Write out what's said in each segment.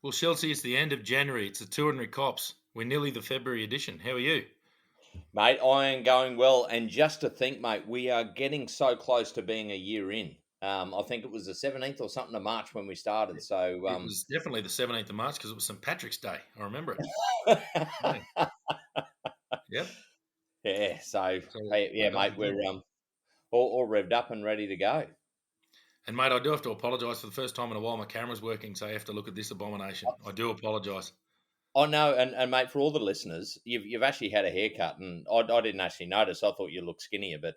Well, Chelsea, it's the end of January. It's the Two Ordinary Cops. We're nearly the February edition. How are you? Mate, I am going well. And just to think, mate, we are getting so close to being a year in. I think it was the 17th or something of March when we started. So, It was definitely the 17th of March because it was St. Patrick's Day. I remember it. Yeah. Yep. yeah. So, So hey, I yeah, got mate, the we're day. all revved up and ready to go. And, mate, I do have to apologise for the first time in a while. My camera's working, so you have to look at this abomination. I do apologise. Oh no, and mate, for all the listeners, you've actually had a haircut, and I didn't actually notice. I thought you looked skinnier, but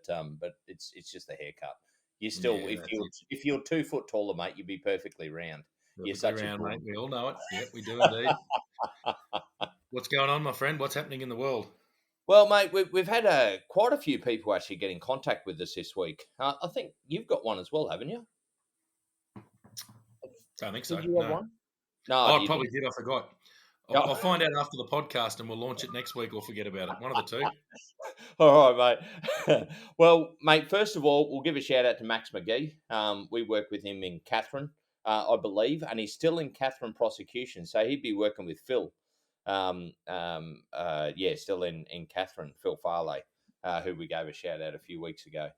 it's just a haircut. You still, Yeah, that's it. if you're 2 foot taller, mate, you'd be perfectly round. You're Perfectly such a round, mate. goon. We all know it. Yep, we do indeed. What's going on, my friend? What's happening in the world? Well, mate, we've had quite a few people actually get in contact with us this week. I think you've got one as well, haven't you? Don't think Did so. you have No. one? No, Oh, I you probably didn't. did. I forgot. I'll Oh, find out after the podcast and we'll launch it next week or forget about it. One of the two. all right, mate. Well, mate, first of all, we'll give a shout out to Max McGee. We work with him in Catherine, I believe, and he's still in Catherine prosecution, so he'd be working with Phil. Yeah, still in Catherine, Phil Farley, who we gave a shout out a few weeks ago.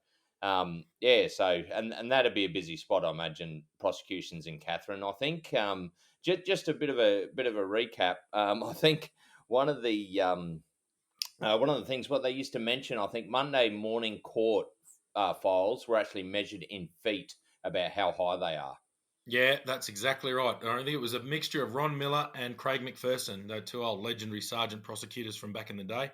Yeah, so and that'd be a busy spot, I imagine. Prosecutions in Catherine, I think. Just a bit of a recap. I think one of the one of the things what they used to mention, I think Monday morning court files were actually measured in feet about how high they are. Yeah, that's exactly right. I think it was a mixture of Ron Miller and Craig McPherson, the two old legendary sergeant prosecutors from back in the day.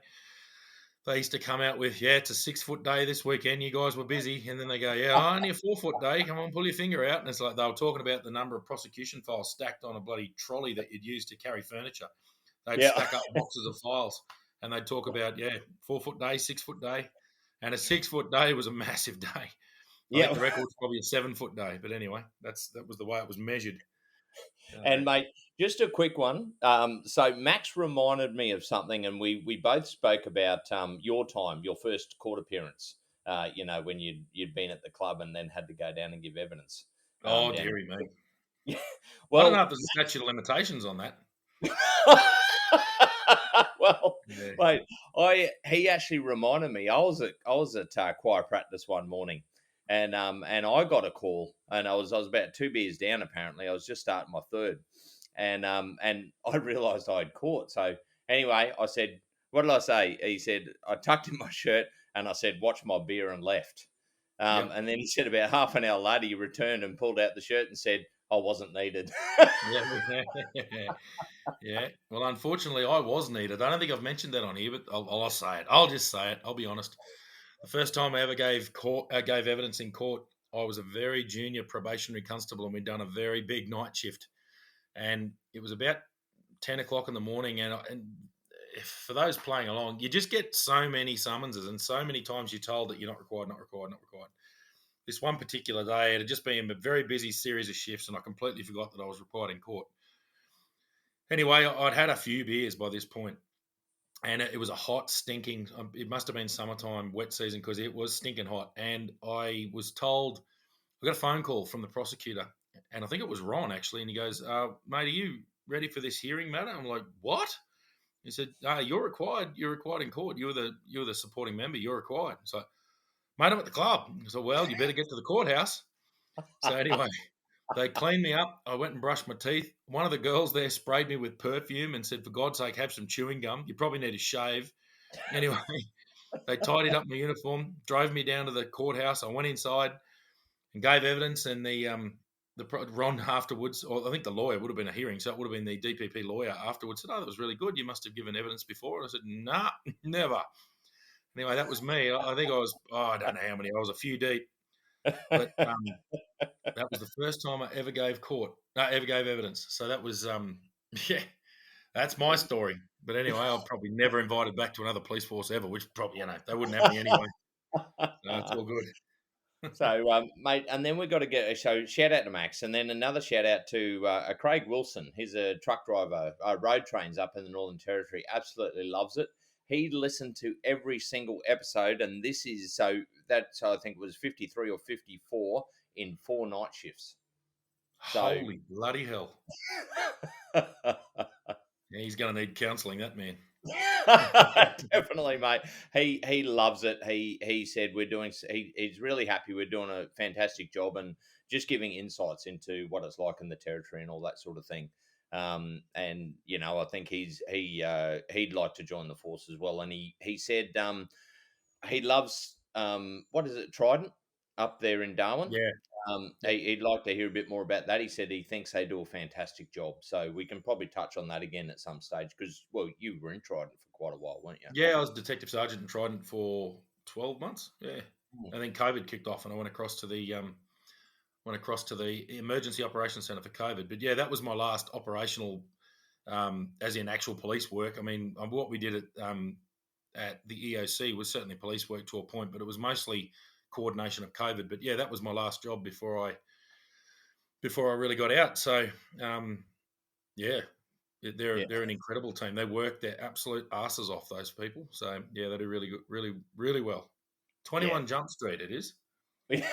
They used to come out with, yeah, it's a 6 foot day this weekend. You guys were busy. And then they go, yeah, only a 4 foot day. Come on, pull your finger out. And it's like they were talking about the number of prosecution files stacked on a bloody trolley that you'd use to carry furniture. They'd Yeah, stack up boxes of files and they'd talk about, yeah, 4 foot day, 6 foot day. And a 6 foot day was a massive day. I think yeah. the record's probably a 7 foot day. But anyway, that was the way it was measured. And mate, just a quick one. So Max reminded me of something, and we both spoke about your time, your first court appearance. When you'd been at the club and then had to go down and give evidence Oh, down. dearie me. I don't know Well, if there's a statute of limitations on that. well, Yeah. mate, he actually reminded me. I was at choir practice one morning, and I got a call, and I was about 2 beers down. Apparently, I was just starting my third, and I realised I had caught. So anyway, I said, "What did I say?" He said, "I tucked in my shirt, and I said, watch my beer,' and left." Yep. And then he said about half an hour later, he returned and pulled out the shirt and said, "I wasn't needed." Yeah. Yeah. Well, unfortunately, I was needed. I don't think I've mentioned that on here, but I'll say it. I'll just say it. I'll be honest. The first time I ever gave evidence in court, I was a very junior probationary constable, and we'd done a very big night shift, and it was about 10 o'clock in the morning. And for those playing along, you just get so many summonses, and so many times you're told that you're not required, not required, not required. This one particular day, it had just been a very busy series of shifts, and I completely forgot that I was required in court. Anyway, I'd had a few beers by this point, and it was a hot, stinking. It must have been summertime, wet season, because it was stinking hot. And I was told, I got a phone call from the prosecutor, and I think it was Ron actually, and he goes, "Mate, are you ready for this hearing matter?" I'm like, "What?" He said, "You're required. You're required in court. You're the supporting member. You're required." So, mate, I'm at the club. So, well, you better get to the courthouse. So anyway, they cleaned me up. I went and brushed my teeth. One of the girls there sprayed me with perfume and said, "For God's sake, have some chewing gum. You probably need a shave." Anyway, they tidied up my uniform, drove me down to the courthouse. I went inside and gave evidence. And Ron afterwards, or I think the lawyer would have been a hearing, so it would have been the DPP lawyer afterwards, said, "Oh, that was really good. You must have given evidence before." And I said, "Nah, never." Anyway, that was me. I think I was, I don't know how many. I was a few deep, but that was the first time I ever gave evidence. So that was, yeah, that's my story. But anyway, I'll probably never invited back to another police force ever, which probably, they wouldn't have me anyway. So it's all good. So, mate, and then we've got to get so shout out to Max, and then another shout out to Craig Wilson. He's a truck driver, road trains up in the Northern Territory. Absolutely loves it. He listened to every single episode, and this is so I think it was 53 or 54 in 4 night shifts. So Holy bloody hell. Yeah, he's going to need counselling, that man. Definitely, mate. He loves it. He said we're doing. He's really happy. We're doing a fantastic job and just giving insights into what it's like in the territory and all that sort of thing. And I think he'd like to join the force as well. And he said he loves what is it, Trident up there in Darwin. Yeah, yeah. He'd like to hear a bit more about that. He said he thinks they do a fantastic job. So we can probably touch on that again at some stage because, well, you were in Trident for quite a while, weren't you? Yeah, I was Detective Sergeant in Trident for 12 months. Yeah. Mm. And then COVID kicked off and I went across to the Emergency Operations Centre for COVID. But yeah, that was my last operational, as in actual police work. I mean, what we did at the EOC was certainly police work to a point, but it was mostly coordination of COVID. But yeah, that was my last job before I really got out. So yeah, they're Yeah, they're an incredible team. They work their absolute asses off, those people. So yeah, they do really good, really really well. yeah. 21 Jump Street, it is. Yeah,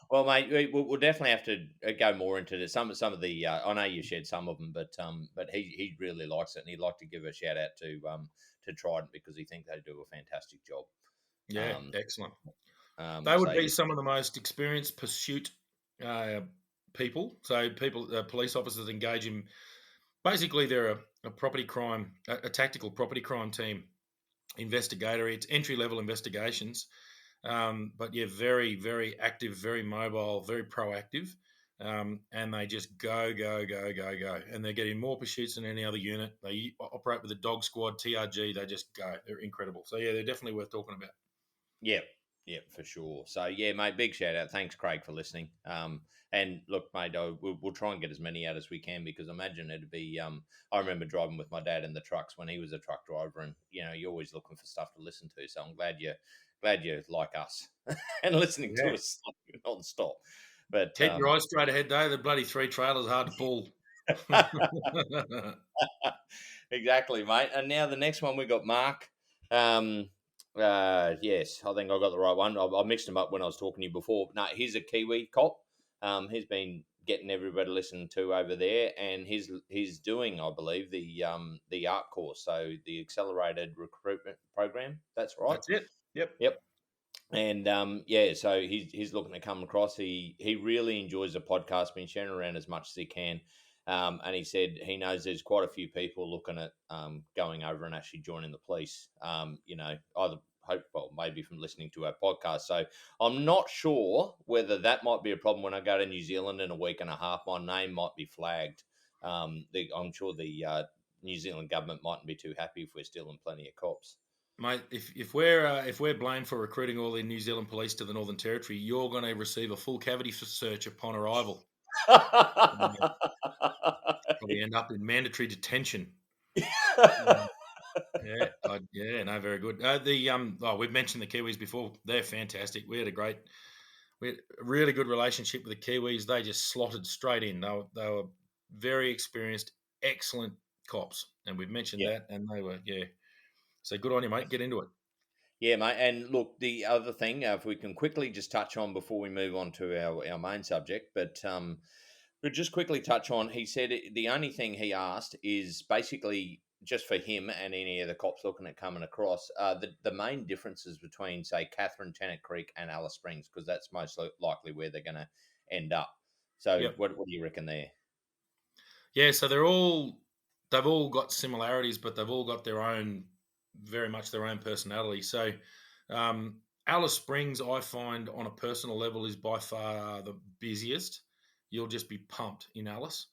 Well, mate, we'll definitely have to go more into this. Some of the I know you shared some of them, but he really likes it, and he'd like to give a shout out to Trident because he thinks they do a fantastic job. yeah, Um, excellent. They so would be some of the most experienced pursuit uh, people. So people, police officers engage in. Basically, they're a property crime, a tactical property crime team investigator. It's entry level investigations. But yeah, very, very active, very mobile, very proactive. And they just go, go, go, go, go. And they're getting more pursuits than any other unit. They operate with the dog squad, TRG. They just go. They're incredible. So yeah, they're definitely worth talking about. yeah, yeah, for sure. So yeah, mate, big shout out. Thanks, Craig, for listening. And look, mate, we'll try and get as many out as we can because I imagine it'd be. I remember driving with my dad in the trucks when he was a truck driver, and you're always looking for stuff to listen to. So I'm glad you like us and listening to Yeah. us non-stop. But Keep your eyes straight ahead, though. The bloody three trailers hard to pull. exactly, mate. And now the next one we got Mark. Yes, I think I got the right one. I mixed them up when I was talking to you before. No, he's a Kiwi cop. He's been getting everybody listened to over there, and he's doing, I believe, the ARC course, so the Accelerated Recruitment Program. That's right. That's it. Yep. Yep. And yeah, so he's looking to come across. He really enjoys the podcast, been sharing around as much as he can. And he said he knows there's quite a few people looking at going over and actually joining the police. Either hope, well, maybe from listening to our podcast. So I'm not sure whether that might be a problem when I go to New Zealand in a week and a half. My name might be flagged. I'm sure the New Zealand government mightn't be too happy if we're stealing plenty of cops. Mate, if we're blamed for recruiting all the New Zealand police to the Northern Territory, you're going to receive a full cavity search upon arrival. Probably end up in mandatory detention. Yeah, yeah, no, very good. We've mentioned the Kiwis before. They're fantastic. We had a really good relationship with the Kiwis. They just slotted straight in. They were very experienced, excellent cops, and we've mentioned Yeah. that. And they were, yeah. So good on you, mate. Get into it. Yeah, mate. And look, the other thing, if we can quickly just touch on before we move on to our main subject, but we'll just quickly touch on. He said the only thing he asked is basically just for him and any of the cops looking at coming across the main differences between, say, Catherine, Tennant Creek, and Alice Springs, because that's most likely where they're going to end up. So, Yep. what do you reckon there? Yeah. So they've all got similarities, but they've all got very much their own personality. So Alice Springs, I find on a personal level, is by far the busiest. You'll just be pumped in Alice.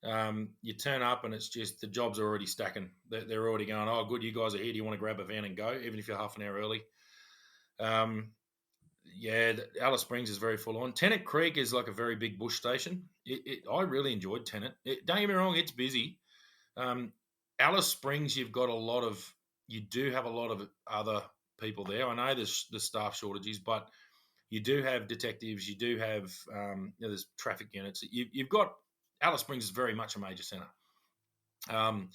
You turn up and it's just the jobs are already stacking. They're already going, oh, good, you guys are here. Do you want to grab a van and go, even if you're half an hour early? Yeah, Alice Springs is very full on. Tennant Creek is like a very big bush station. I really enjoyed Tennant. Don't get me wrong, it's busy. Um, Alice Springs, you do have a lot of other people there. I know there's the staff shortages, but you do have detectives. You do have there's traffic units. You've got Alice Springs is very much a major centre. Um,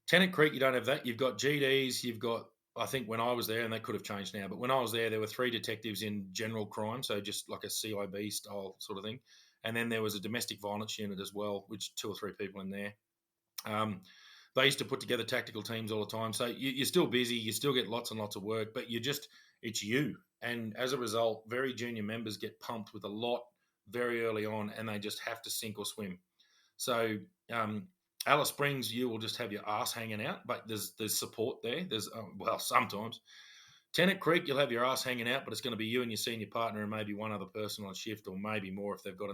Tennant Creek, you don't have that. You've got GDs. You've got, I think when I was there, and they could have changed now, but when I was there were 3 detectives in general crime, so just like a CIB style sort of thing. And then there was a domestic violence unit as well, which 2 or 3 people in there. Um, they used to put together tactical teams all the time. So you're still busy, you still get lots and lots of work, but it's you. And as a result, very junior members get pumped with a lot very early on, and they just have to sink or swim. So um, Alice Springs, you will just have your ass hanging out, but there's support there. There's well, sometimes Tennant Creek, you'll have your ass hanging out, but it's going to be you and your senior partner and maybe one other person on shift, or maybe more if they've got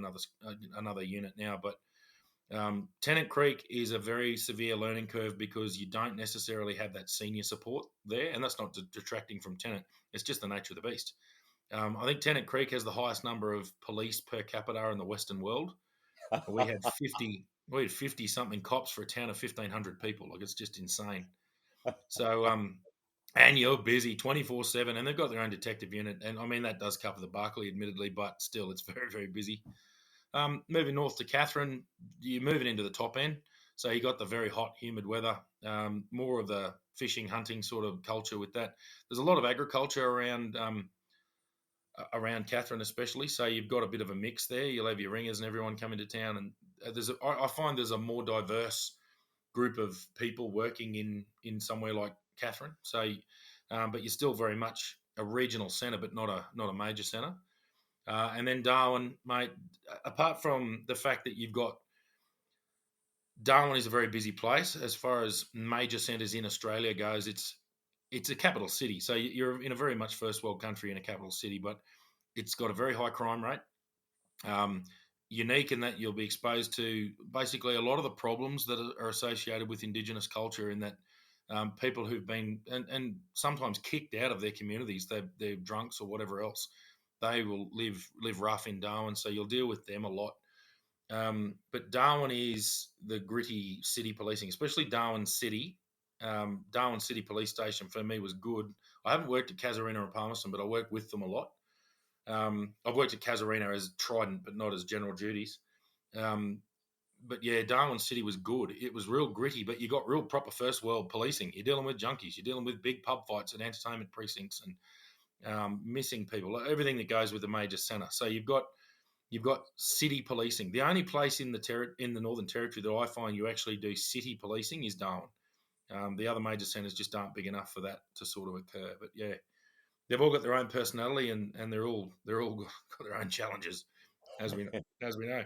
another unit now. But Tennant Creek is a very severe learning curve because you don't necessarily have that senior support there, and that's not detracting from Tennant. It's just the nature of the beast. I think Tennant Creek has the highest number of police per capita in the Western world. We had 50. We had 50 something cops for a town of 1,500 people. Like, it's just insane. So and you're busy 24/7, and they've got their own detective unit, and I mean that does cover the Barclay, admittedly, but still, it's very very busy. Moving north to Catherine, you're moving into the top end. So you got the very hot, humid weather, more of the fishing, hunting sort of culture with that. There's a lot of agriculture around Catherine, especially. So you've got a bit of a mix there. You'll have your ringers and everyone come into town, and I find there's a more diverse group of people working in somewhere like Catherine. So, but you're still very much a regional centre, but not a major centre. And then Darwin, mate. Apart from the fact that you've got Darwin is a very busy place as far as major centres in Australia goes. It's a capital city, so you're in a very much first world country in a capital city, but it's got a very high crime rate. Um, Unique in that you'll be exposed to basically a lot of the problems that are associated with Indigenous culture. In that people who've been and sometimes kicked out of their communities, they're drunks or whatever else. They will live rough in Darwin, so you'll deal with them a lot. But Darwin is the gritty city policing, especially Darwin City. Darwin City Police Station for me was good. I haven't worked at Casuarina or Palmerston, but I worked with them a lot. I've worked at Casuarina as Trident, but not as general duties. Um, but yeah, Darwin City was good. It was real gritty, but you got real proper first world policing. You're dealing with junkies, you're dealing with big pub fights and entertainment precincts and missing people, like everything that goes with a major centre. So you've got city policing. The only place in the Northern Territory that I find you actually do city policing is Darwin. The other major centres just aren't big enough for that to sort of occur. But yeah, they've all got their own personality, and they're all got their own challenges, as we know.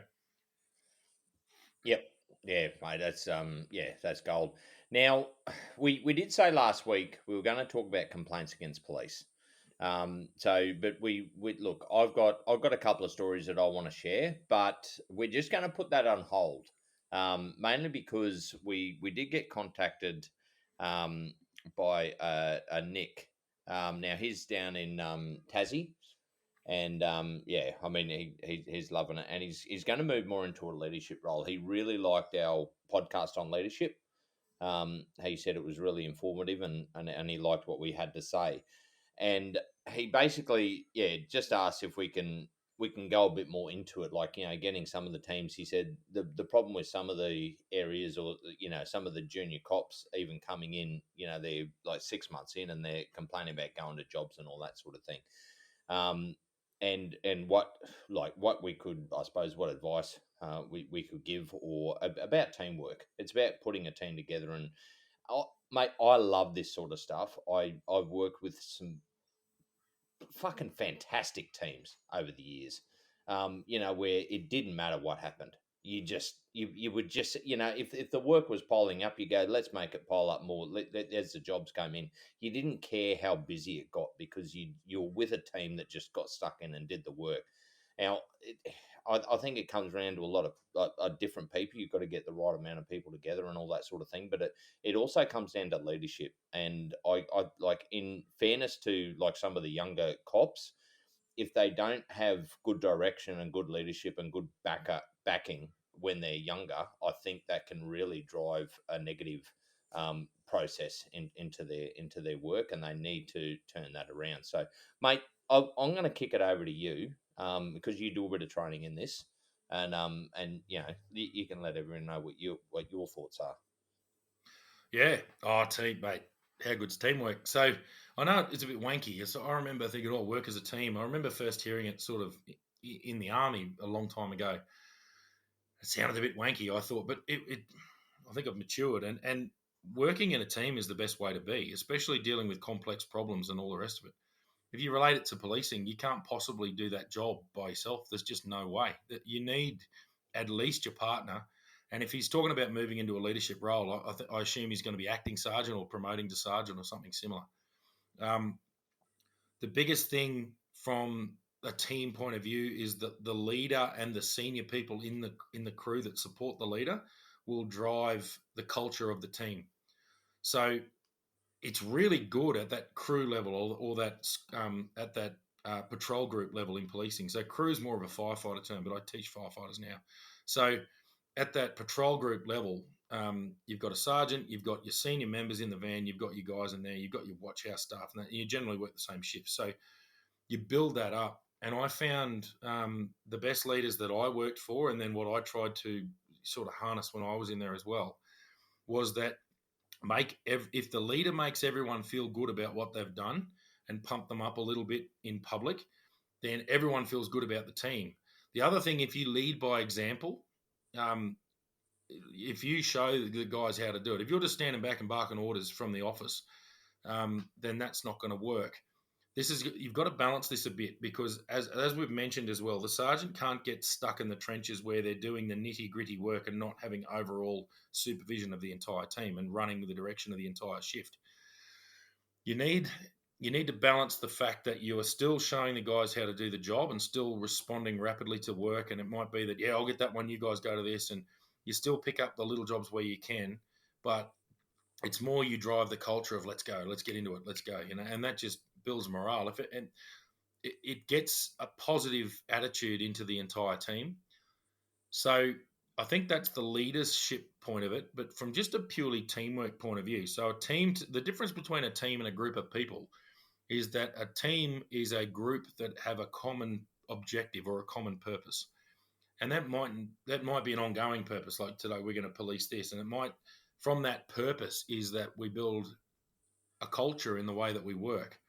Yep. Yeah, mate, that's gold. Now, we did say last week we were going to talk about complaints against police. But we look, I've got a couple of stories that I want to share, but we're just going to put that on hold. Mainly because we did get contacted by a Nick. Now he's down in Tassie, and yeah, I mean he's loving it, and he's going to move more into a leadership role. He really liked our podcast on leadership. He said it was really informative, and he liked what we had to say. And he basically, yeah, just asked if we can go a bit more into it, like, getting some of the teams. He said the problem with some of the areas, or some of the junior cops even coming in, they're like 6 months in and they're complaining about going to jobs and all that sort of thing. Um, and what we could, I suppose, what advice we could give, or about teamwork. It's about putting a team together. And mate, I love this sort of stuff. I've worked with some fucking fantastic teams over the years. Where it didn't matter what happened. You would just, if the work was piling up, you go, let's make it pile up more. As the jobs came in, you didn't care how busy it got, because you're with a team that just got stuck in and did the work. Now, I think it comes around to a lot of different people. You've got to get the right amount of people together and all that sort of thing. But it also comes down to leadership. And I like, in fairness to like some of the younger cops, if they don't have good direction and good leadership and good backing when they're younger, I think that can really drive a negative process into their work, and they need to turn that around. So, mate, I'm going to kick it over to you, because you do a bit of training in this, and you can let everyone know what your thoughts are. Yeah. Oh, team, mate. How good's teamwork? So I know it's a bit wanky. So I remember thinking, "Oh, work as a team." I remember first hearing it sort of in the army a long time ago. It sounded a bit wanky, I thought, but I think I've matured, and working in a team is the best way to be, especially dealing with complex problems and all the rest of it. If you relate it to policing, you can't possibly do that job by yourself. There's just no way. That you need at least your partner. And if he's talking about moving into a leadership role, I assume he's going to be acting sergeant or promoting to sergeant or something similar. Um, the biggest thing from a team point of view is that the leader and the senior people in the crew that support the leader will drive the culture of the team. So it's really good at that crew level or that at that patrol group level in policing. So crew is more of a firefighter term, but I teach firefighters now. So at that patrol group level, you've got a sergeant, you've got your senior members in the van, you've got your guys in there, you've got your watch house staff, and you generally work the same shift. So you build that up. And I found the best leaders that I worked for, and then what I tried to sort of harness when I was in there as well, was that if the leader makes everyone feel good about what they've done and pump them up a little bit in public, then everyone feels good about the team. The other thing, if you lead by example, um, if you show the guys how to do it, if you're just standing back and barking orders from the office, then that's not going to work. You've got to balance this a bit because as we've mentioned as well, the sergeant can't get stuck in the trenches where they're doing the nitty gritty work and not having overall supervision of the entire team and running the direction of the entire shift. You need to balance the fact that you are still showing the guys how to do the job and still responding rapidly to work. And it might be that, yeah, I'll get that one, you guys go to this, and you still pick up the little jobs where you can, but it's more you drive the culture of let's go, let's get into it, let's go, and that just builds morale. And it gets a positive attitude into the entire team. So I think that's the leadership point of it, but from just a purely teamwork point of view. So the difference between a team and a group of people is that a team is a group that have a common objective or a common purpose. And that might be an ongoing purpose, like today we're going to police this, and it might from that purpose is that we build a culture in the way that we work.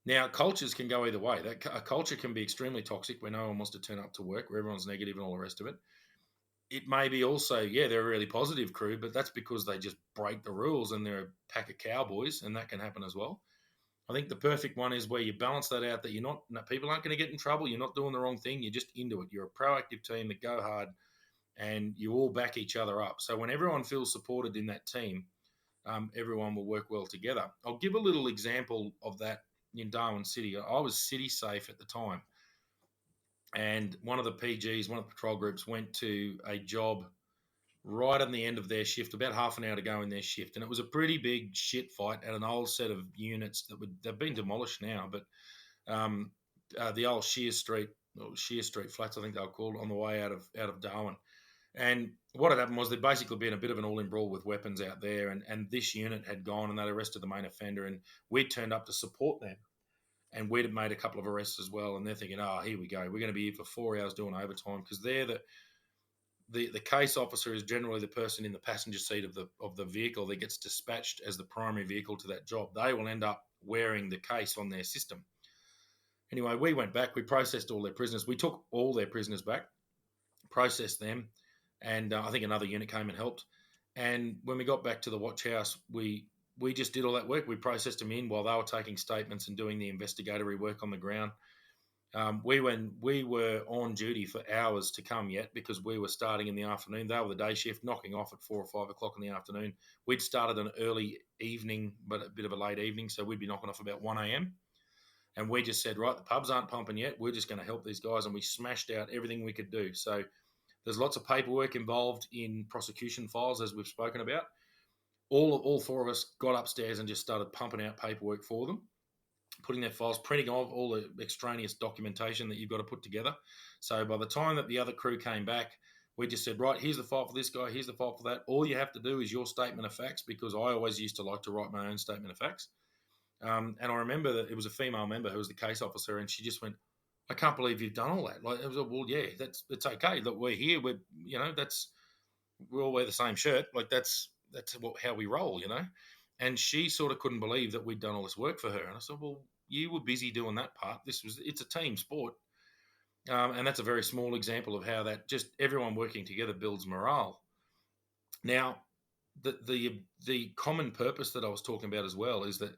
Now, cultures can go either way. A culture can be extremely toxic where no one wants to turn up to work, where everyone's negative and all the rest of it. It may be also, yeah, they're a really positive crew, but that's because they just break the rules and they're a pack of cowboys, and that can happen as well. I think the perfect one is where you balance that out, that you're not, no, people aren't going to get in trouble. You're not doing the wrong thing. You're just into it. You're a proactive team that go hard and you all back each other up. So when everyone feels supported in that team, everyone will work well together. I'll give a little example of that in Darwin City. I was city safe at the time. And one of the PGs, one of the patrol groups, went to a job right on the end of their shift, about half an hour to go in their shift. And it was a pretty big shit fight at an old set of units they've been demolished now, but the old Shear Street flats, I think they were called, on the way out of Darwin. And what had happened was there'd basically been a bit of an all-in brawl with weapons out there, and this unit had gone and they'd arrested the main offender, and we'd turned up to support them. And we'd have made a couple of arrests as well, and they're thinking, oh, here we go. We're going to be here for 4 hours doing overtime because they're the case officer is generally the person in the passenger seat of the vehicle that gets dispatched as the primary vehicle to that job. They will end up wearing the case on their system. Anyway, we went back. We processed all their prisoners. We took all their prisoners back, processed them, and I think another unit came and helped. And when we got back to the watch house, we just did all that work. We processed them in while they were taking statements and doing the investigatory work on the ground. We were on duty for hours to come yet because we were starting in the afternoon. They were the day shift, knocking off at 4 or 5 o'clock in the afternoon. We'd started an early evening, but a bit of a late evening, so we'd be knocking off about 1 a.m. And we just said, right, the pubs aren't pumping yet. We're just going to help these guys, and we smashed out everything we could do. So there's lots of paperwork involved in prosecution files, as we've spoken about. All four of us got upstairs and just started pumping out paperwork for them, putting their files, printing off all the extraneous documentation that you've got to put together. So by the time that the other crew came back, we just said, right, here's the file for this guy, here's the file for that. All you have to do is your statement of facts, because I always used to like to write my own statement of facts. And I remember that it was a female member who was the case officer, and she just went, I can't believe you've done all that. Like, it was like, well, yeah, it's okay. Look, we're here. We all wear the same shirt. Like that's how we roll, And she sort of couldn't believe that we'd done all this work for her. And I said, well, you were busy doing that part. It's a team sport. And that's a very small example of how that just everyone working together builds morale. Now, the common purpose that I was talking about as well is that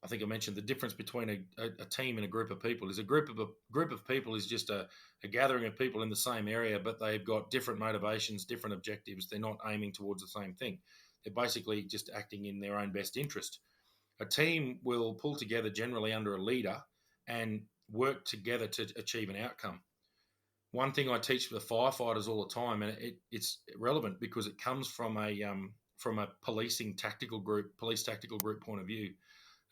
I think I mentioned the difference between a team and a group of people is a group of people is just a gathering of people in the same area, but they've got different motivations, different objectives. They're not aiming towards the same thing. They're basically just acting in their own best interest. A team will pull together generally under a leader and work together to achieve an outcome. One thing I teach the firefighters all the time, and it's relevant because it comes from a police tactical group point of view,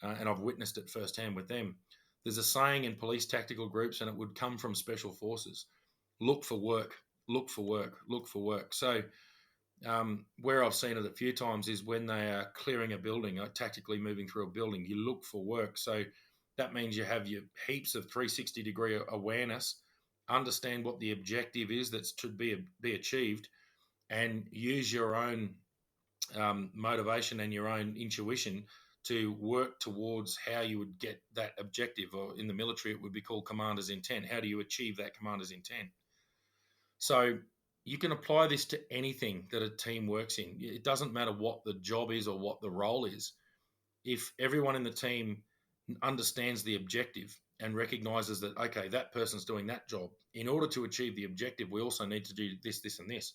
and I've witnessed it firsthand with them. There's a saying in police tactical groups, and it would come from special forces: look for work, look for work, look for work. So where I've seen it a few times is when they are clearing a building, tactically moving through a building, you look for work. So that means you have your heaps of 360-degree awareness, understand what the objective is that should be achieved, and use your own motivation and your own intuition to work towards how you would get that objective. Or in the military, it would be called commander's intent. How do you achieve that commander's intent? So you can apply this to anything that a team works in. It doesn't matter what the job is or what the role is. If everyone in the team understands the objective and recognizes that, okay, that person's doing that job, in order to achieve the objective, we also need to do this, this, and this.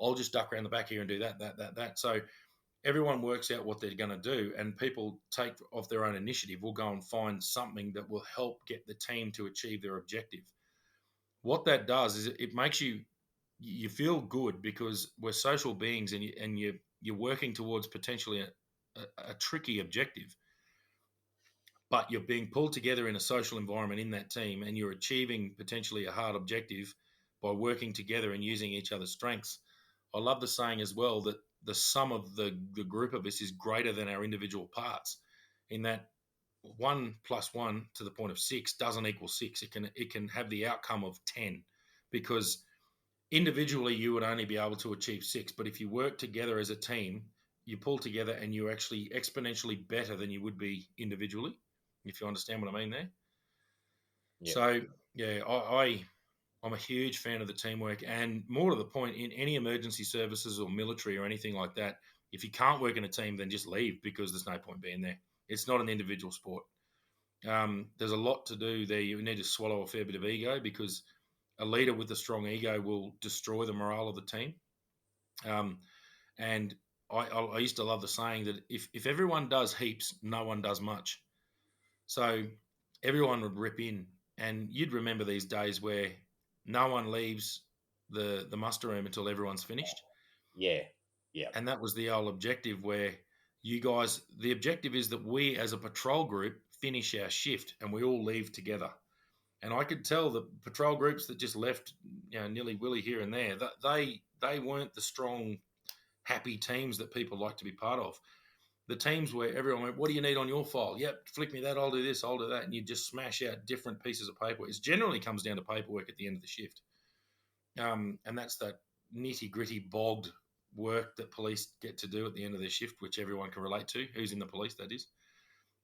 I'll just duck around the back here and do that, that, that, that. So everyone works out what they're going to do, and people take off their own initiative. Will go and find something that will help get the team to achieve their objective. What that does is it makes you feel good because we're social beings, and you're working towards potentially a tricky objective, but you're being pulled together in a social environment in that team, and you're achieving potentially a hard objective by working together and using each other's strengths. I love the saying as well that the sum of the group of us is greater than our individual parts, in that 1 plus 1 to the point of 6 doesn't equal 6. It can have the outcome of 10, because individually you would only be able to achieve 6, but if you work together as a team, you pull together and you're actually exponentially better than you would be individually, if you understand what I mean there. Yeah. So yeah, I'm a huge fan of the teamwork, and more to the point, in any emergency services or military or anything like that, if you can't work in a team, then just leave, because there's no point being there. It's not an individual sport. There's a lot to do there. You need to swallow a fair bit of ego, because a leader with a strong ego will destroy the morale of the team. Um, and I used to love the saying that if everyone does heaps, no one does much. So everyone would rip in, and you'd remember these days where no one leaves the muster room until everyone's finished. Yeah. Yeah. And that was the old objective, where the objective is that we as a patrol group finish our shift and we all leave together. And I could tell the patrol groups that just left, nilly willy here and there, that they weren't the strong, happy teams that people like to be part of. The teams where everyone went, "What do you need on your file?" "Yep, flick me that. I'll do this. I'll do that." And you just smash out different pieces of paper. It generally comes down to paperwork at the end of the shift, and that's that nitty gritty, bogged work that police get to do at the end of their shift, which everyone can relate to. Who's in the police, that is.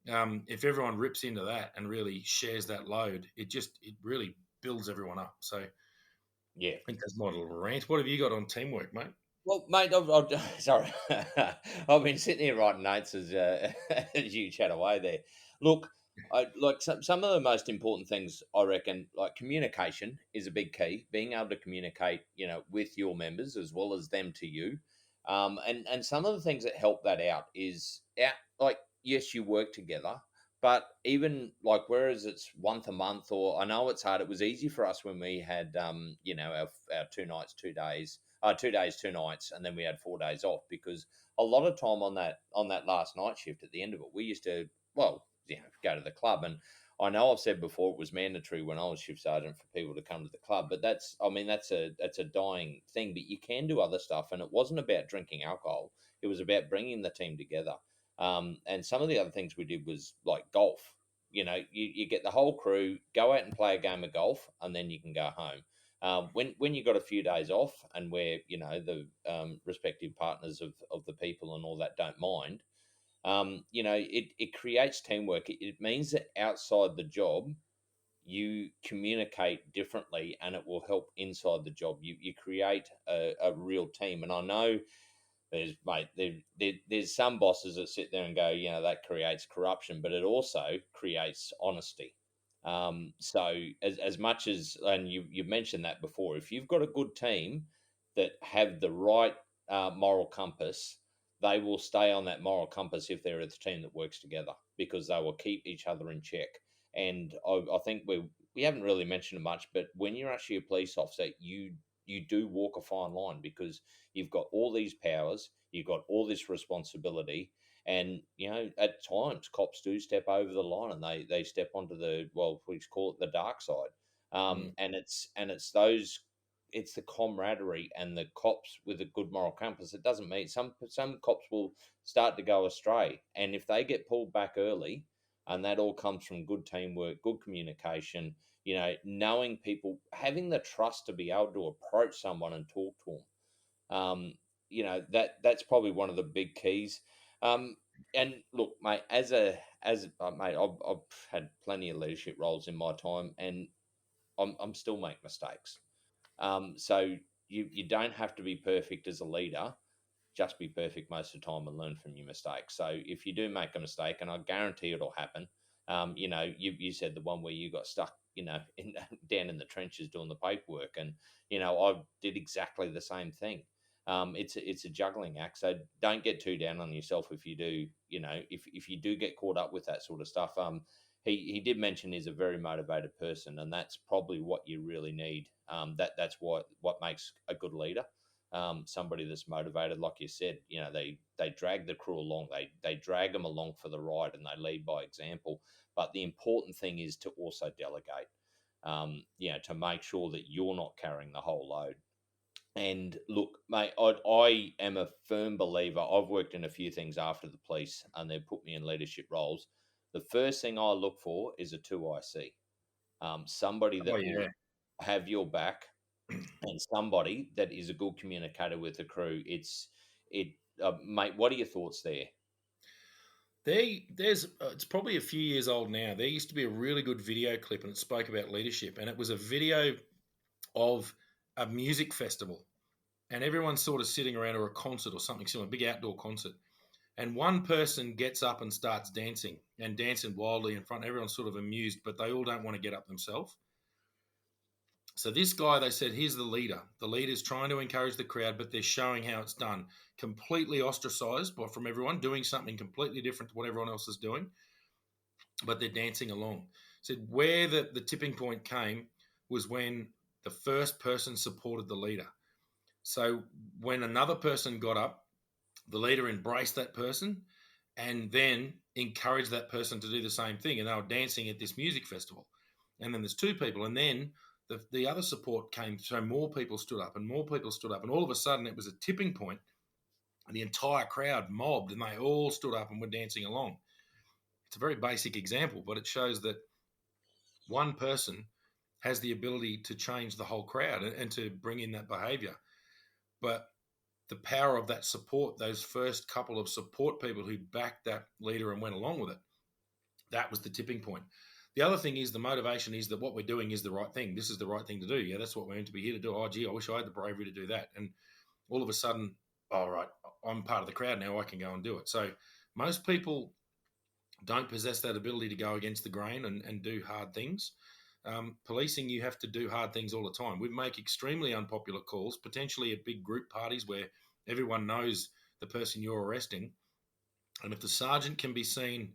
If everyone rips into that and really shares that load, it really builds everyone up. So I Yeah. think that's my little rant. What have you got on teamwork, mate? Well, mate, sorry, I've been sitting here writing notes as as you chat away there. Look, I like some of the most important things. I reckon, like communication is a big key. Being able to communicate, with your members as well as them to you, and some of the things that help that out is out. Like, yes, you work together, but even like whereas it's once a month, or I know it's hard. It was easy for us when we had, our 2 nights, 2 days 2 days, 2 nights, and then we had 4 days off, because a lot of time on that last night shift at the end of it, we used to, well, go to the club. And I know I've said before it was mandatory when I was shift sergeant for people to come to the club, but that's a dying thing. But you can do other stuff, and it wasn't about drinking alcohol; it was about bringing the team together. And some of the other things we did was like golf. You get the whole crew, go out and play a game of golf, and then you can go home. When you got a few days off, and where the respective partners of the people and all that don't mind, it creates teamwork. It means that outside the job you communicate differently, and it will help inside the job. You create a real team. And I know There's some bosses that sit there and go, that creates corruption, but it also creates honesty. So as much as, and you mentioned that before, if you've got a good team that have the right moral compass, they will stay on that moral compass if they're a team that works together, because they will keep each other in check. And I think we haven't really mentioned it much, but when you're actually a police officer, you do walk a fine line, because you've got all these powers, you've got all this responsibility, and at times cops do step over the line, and they step onto the, well, we call it the dark side. Mm. And it's those, it's the camaraderie and the cops with a good moral compass. It doesn't mean some cops will start to go astray, and if they get pulled back early, and that all comes from good teamwork, good communication, knowing people, having the trust to be able to approach someone and talk to them. That's probably one of the big keys. And look, mate, mate, I've had plenty of leadership roles in my time, and I'm still make mistakes. So you don't have to be perfect as a leader. Just be perfect most of the time and learn from your mistakes. So if you do make a mistake, and I guarantee it'll happen, you said the one where you got stuck, down in the trenches doing the paperwork, and I did exactly the same thing. It's a juggling act, so don't get too down on yourself if you do. If you do get caught up with that sort of stuff. He did mention he's a very motivated person, and that's probably what you really need. That's what makes a good leader. Somebody that's motivated, like you said, they drag the crew along, they drag them along for the ride, and they lead by example. But the important thing is to also delegate, to make sure that you're not carrying the whole load. And look, mate, I am a firm believer. I've worked in a few things after the police, and they've put me in leadership roles. The first thing I look for is a 2IC, somebody Oh that will yeah. have your back, and somebody that is a good communicator with the crew. Mate. What are your thoughts there? It's probably a few years old now. There used to be a really good video clip, and it spoke about leadership, and it was a video of a music festival, and everyone's sort of sitting around, or a concert or something similar, a big outdoor concert. And one person gets up and starts dancing and dancing wildly in front. Everyone's sort of amused, but they all don't want to get up themselves. So this guy, they said, here's the leader. The leader's trying to encourage the crowd, but they're showing how it's done. Completely ostracized from everyone, doing something completely different to what everyone else is doing, but they're dancing along. Said where the tipping point came was when the first person supported the leader. So when another person got up, the leader embraced that person and then encouraged that person to do the same thing. And they were dancing at this music festival. And then there's two people. And then the other support came. So more people stood up and more people stood up. And all of a sudden it was a tipping point, and the entire crowd mobbed and they all stood up and were dancing along. It's a very basic example, but it shows that one person has the ability to change the whole crowd and to bring in that behavior. But the power of that support, those first couple of support people who backed that leader and went along with it, that was the tipping point. The other thing is the motivation is that what we're doing is the right thing. This is the right thing to do. Yeah, that's what we're meant to be here to do. Oh, gee, I wish I had the bravery to do that. And all of a sudden, all right, I'm part of the crowd now. I can go and do it. So most people don't possess that ability to go against the grain and do hard things. Policing, you have to do hard things all the time. We make extremely unpopular calls, potentially at big group parties where everyone knows the person you're arresting. And if the sergeant can be seen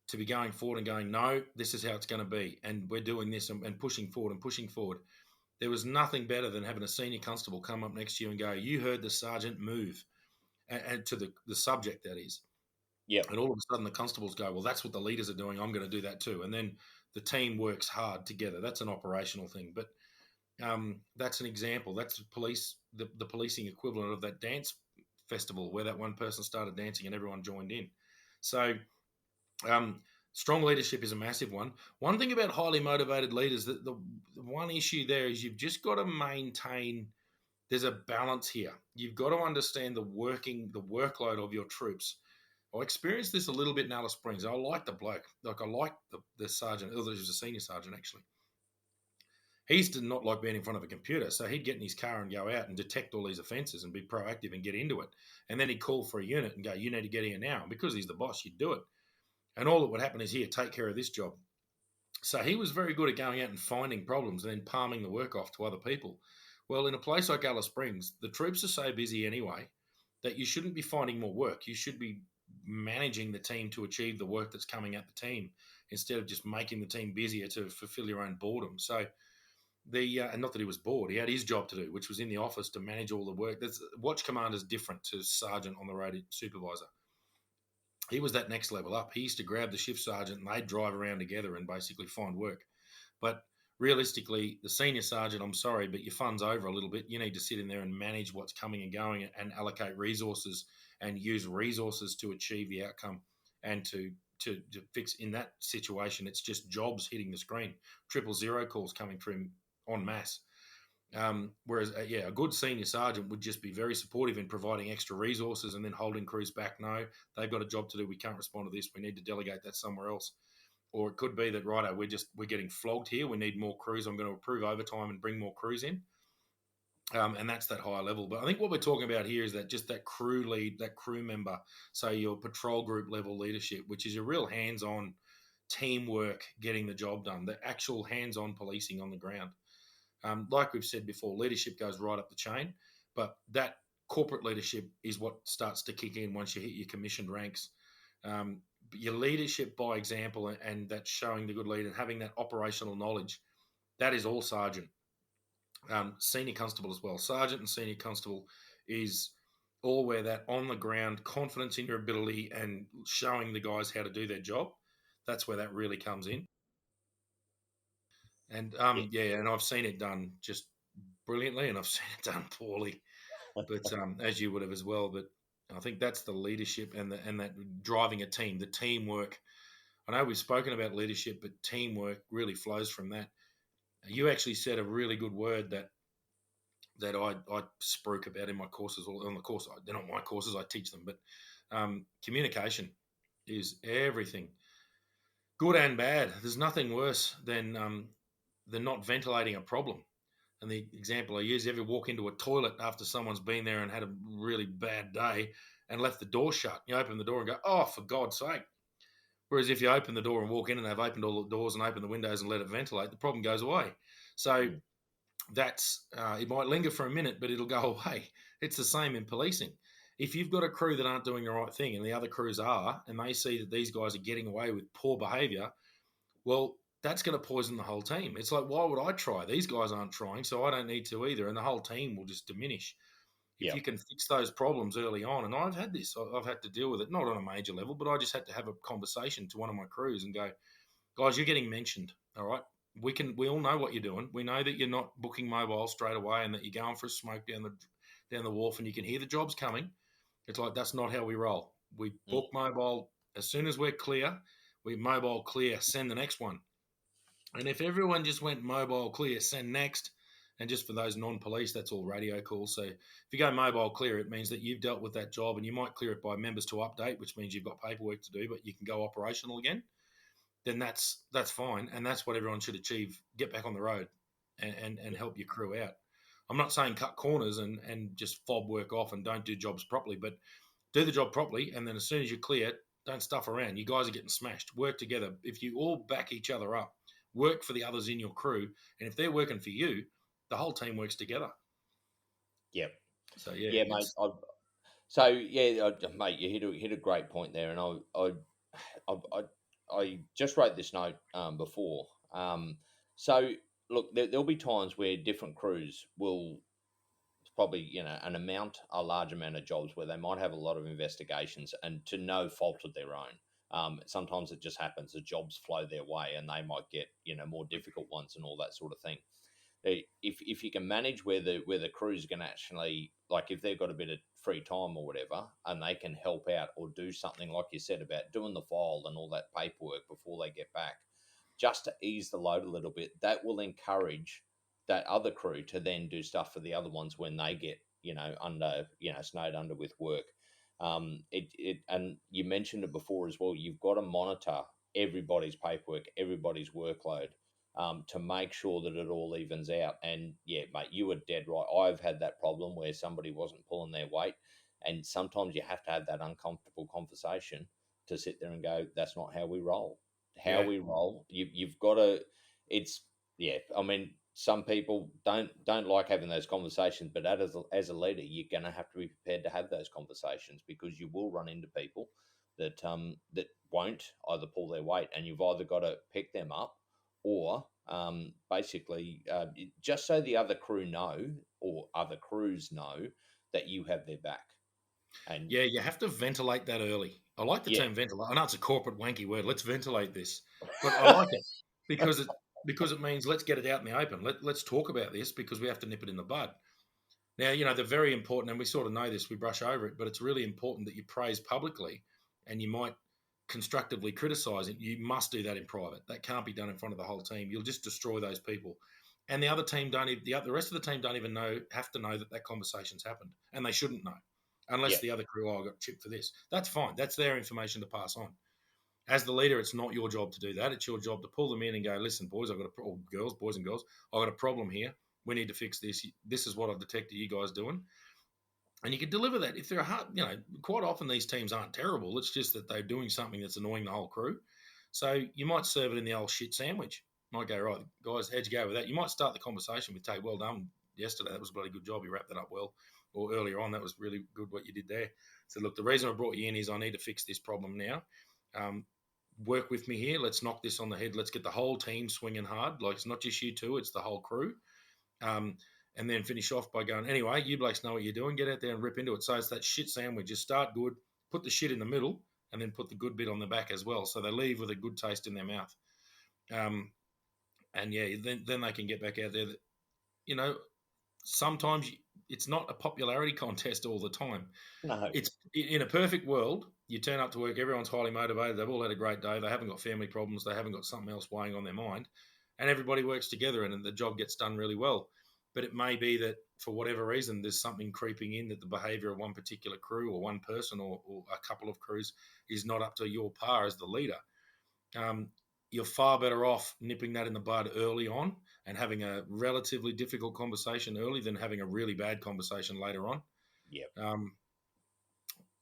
to be going forward and going, no, this is how it's going to be, and we're doing this and pushing forward and pushing forward, there was nothing better than having a senior constable come up next to you and go, you heard the sergeant move, and to the subject, that is. Yep. And all of a sudden the constables go, well, that's what the leaders are doing. I'm going to do that too. And then the team works hard together. That's an operational thing. But that's an example. That's the policing equivalent of that dance festival where that one person started dancing and everyone joined in. So strong leadership is a massive one. One thing about highly motivated leaders, that the one issue there is you've just got to maintain, there's a balance here. You've got to understand the workload of your troops. I experienced this a little bit in Alice Springs. I like the bloke. Like I like the sergeant, although he was a senior sergeant actually. He used to not like being in front of a computer, so he'd get in his car and go out and detect all these offences and be proactive and get into it. And then he'd call for a unit and go, "You need to get here now." And because he's the boss, you'd do it. And all that would happen is, "Here, take care of this job." So he was very good at going out and finding problems and then palming the work off to other people. Well, in a place like Alice Springs, the troops are so busy anyway that you shouldn't be finding more work. You should be managing the team to achieve the work that's coming at the team instead of just making the team busier to fulfill your own boredom. So and not that he was bored, he had his job to do, which was in the office to manage all the work. That's watch commander is different to sergeant on the road supervisor. He was that next level up. He used to grab the shift sergeant and they'd drive around together and basically find work. But realistically, the senior sergeant, I'm sorry, but your fun's over a little bit. You need to sit in there and manage what's coming and going and allocate resources and use resources to achieve the outcome and to fix in that situation. It's just jobs hitting the screen, 000 calls coming through en masse. Whereas, yeah, a good senior sergeant would just be very supportive in providing extra resources and then holding crews back. No, they've got a job to do. We can't respond to this. We need to delegate that somewhere else. Or it could be that, righto, we're getting flogged here. We need more crews. I'm going to approve overtime and bring more crews in. And that's that higher level. But I think what we're talking about here is that just that crew lead, that crew member. So your patrol group level leadership, which is a real hands-on teamwork, getting the job done, the actual hands-on policing on the ground. Like we've said before, leadership goes right up the chain, but that corporate leadership is what starts to kick in once you hit your commissioned ranks. Your leadership by example and that showing the good leader and having that operational knowledge, that is all sergeant. Senior constable as well. Sergeant and senior constable is all where that on the ground confidence in your ability and showing the guys how to do their job. That's where that really comes in. And Yeah. yeah, and I've seen it done just brilliantly, and I've seen it done poorly. But as you would have as well. But I think that's the leadership and that driving a team, the teamwork. I know we've spoken about leadership, but teamwork really flows from that. You actually said a really good word that I spruik about in my courses, or on the course. They're not my courses; I teach them. But communication is everything, good and bad. There's nothing worse than not ventilating a problem. And the example I use, ever walk into a toilet after someone's been there and had a really bad day and left the door shut? You open the door and go, "Oh, for God's sake." Whereas if you open the door and walk in and they've opened all the doors and opened the windows and let it ventilate, the problem goes away. So Mm. that's it might linger for a minute, but it'll go away. It's the same in policing. If you've got a crew that aren't doing the right thing and the other crews are, and they see that these guys are getting away with poor behaviour, well, that's going to poison the whole team. It's like, why would I try? These guys aren't trying, so I don't need to either. And the whole team will just diminish. If Yeah. you can fix those problems early on, and I've had this, I've had to deal with it, not on a major level, but I just had to have a conversation to one of my crews and go, "Guys, you're getting mentioned. All right. We all know what you're doing. We know that you're not booking mobile straight away and that you're going for a smoke down the wharf and you can hear the jobs coming. It's like that's not how we roll. We Mm. book mobile as soon as we're clear. We mobile clear, send the next one. And if everyone just went mobile clear, send next, and just for those non-police, that's all radio calls. So if you go mobile clear, it means that you've dealt with that job, and you might clear it by members to update, which means you've got paperwork to do, but you can go operational again. Then that's fine, and that's what everyone should achieve. Get back on the road, and help your crew out. I'm not saying cut corners and just fob work off and don't do jobs properly, but do the job properly, and then as soon as you're clear, don't stuff around. You guys are getting smashed. Work together. If you all back each other up, work for the others in your crew, and if they're working for you, the whole team works together. Yeah. So yeah, Yeah, mate. it's So yeah, mate, you hit a great point there, and I just wrote this note before. So look, there'll be times where different crews will probably a large amount of jobs where they might have a lot of investigations and to no fault of their own. Sometimes it just happens the jobs flow their way and they might get more difficult ones and all that sort of thing. If you can manage where the crews can actually, like, if they've got a bit of free time or whatever and they can help out or do something like you said about doing the file and all that paperwork before they get back, just to ease the load a little bit, that will encourage that other crew to then do stuff for the other ones when they get under snowed under with work. And you mentioned it before as well. You've got to monitor everybody's paperwork, everybody's workload, to make sure that it all evens out. And yeah, mate, you were dead right. I've had that problem where somebody wasn't pulling their weight, and sometimes you have to have that uncomfortable conversation to sit there and go, "That's not how we roll. How Yeah, we roll. You've got to. It's yeah. I mean, some people don't like having those conversations, but as a leader, you're going to have to be prepared to have those conversations because you will run into people that won't either pull their weight, and you've either got to pick them up or basically just so the other crew know or other crews know that you have their back. And yeah, you have to ventilate that early. I like the yeah, term ventilate. I know it's a corporate wanky word. Let's ventilate this, but I like it because it means let's get it out in the open. Let's talk about this because we have to nip it in the bud. Now, they're very important, and we sort of know this, we brush over it, but it's really important that you praise publicly and you might constructively criticize it. You must do that in private. That can't be done in front of the whole team. You'll just destroy those people. And the other team don't even, the rest of the team don't even have to know that conversation's happened, and they shouldn't know unless yeah, the other crew, I got chipped for this. That's fine. That's their information to pass on. As the leader, it's not your job to do that. It's your job to pull them in and go, listen, boys, or girls, boys and girls, I've got a problem here. We need to fix this. This is what I've detected you guys doing. And you can deliver that. If they're hard, quite often these teams aren't terrible. It's just that they're doing something that's annoying the whole crew. So you might serve it in the old shit sandwich. You might go, right, guys, how'd you go with that? You might start the conversation with, "Hey, well done yesterday. That was a bloody good job. You wrapped that up well." Or earlier on, that was really good what you did there. So look, the reason I brought you in is I need to fix this problem now. Um, Work with me here. Let's knock this on the head. Let's get the whole team swinging hard. Like, it's not just you two, it's the whole crew. Um, and then finish off by going, anyway, you blokes know what you're doing. Get out there and rip into it. So it's that shit sandwich. Just start good, put the shit in the middle, and then put the good bit on the back as well. So they leave with a good taste in their mouth. Um, and yeah, then they can get back out there. You know, sometimes it's not a popularity contest all the time. no, It's in a perfect world, you turn up to work, everyone's highly motivated, they've all had a great day, they haven't got family problems, they haven't got something else weighing on their mind, and everybody works together and the job gets done really well. But it may be that for whatever reason, there's something creeping in that the behavior of one particular crew or one person or a couple of crews is not up to your par as the leader. Um, you're far better off nipping that in the bud early on and having a relatively difficult conversation early than having a really bad conversation later on. yeah, Um,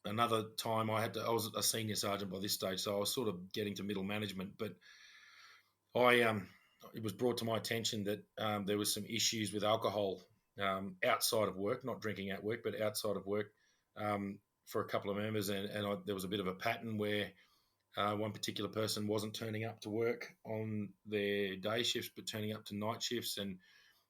Another time I was a senior sergeant by this stage, so I was sort of getting to middle management, but I it was brought to my attention that there was some issues with alcohol outside of work, not drinking at work, but outside of work for a couple of members, and there was a bit of a pattern where one particular person wasn't turning up to work on their day shifts, but turning up to night shifts. And